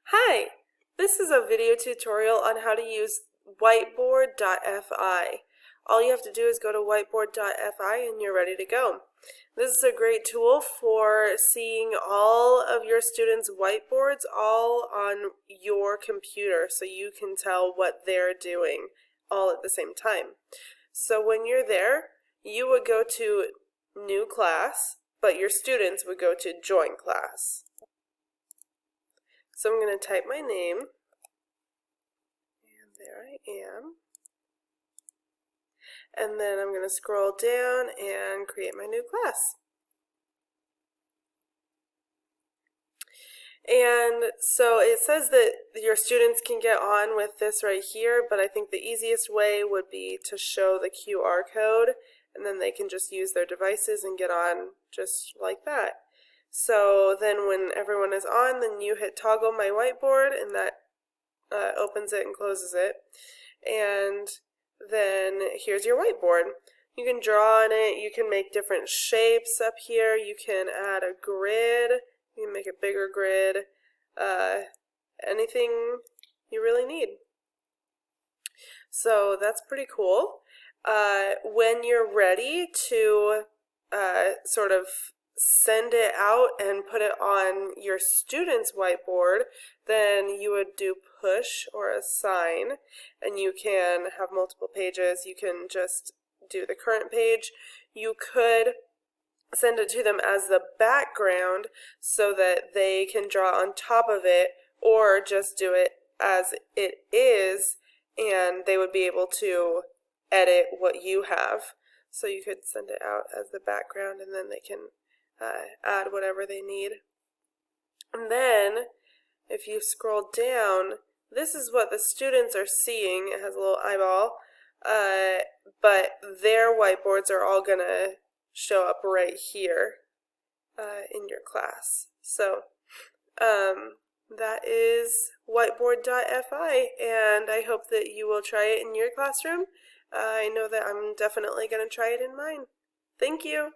Hi, this is a video tutorial on how to use Whiteboard.fi. All you have to do is go to Whiteboard.fi and you're ready to go. This is a great tool for seeing all of your students' whiteboards all on your computer so you can tell what they're doing all at the same time. So when you're there, you would go to New Class, but your students would go to Join Class. So I'm going to type my name, and there I am. And then I'm going to scroll down and create my new class. And so it says that your students can get on with this right here, but I think the easiest way would be to show the QR code, and then they can just use their devices and get on just like that. So then when everyone is on, then you hit toggle my whiteboard, and that opens it and closes it. And then here's your whiteboard. You can draw on it, you can make different shapes up here, you can add a grid, you can make a bigger grid, anything you really need. So that's pretty cool. When you're ready to sort of send it out and put it on your student's whiteboard, then you would do push or assign, and you can have multiple pages. You can just do the current page. You could send it to them as the background so that they can draw on top of it, or just do it as it is and they would be able to edit what you have. So you could send it out as the background and then they can add whatever they need. And then if you scroll down, this is what the students are seeing. It has a little eyeball, but their whiteboards are all going to show up right here in your class. So that is Whiteboard.fi, and I hope that you will try it in your classroom. I know that I'm definitely going to try it in mine. Thank you.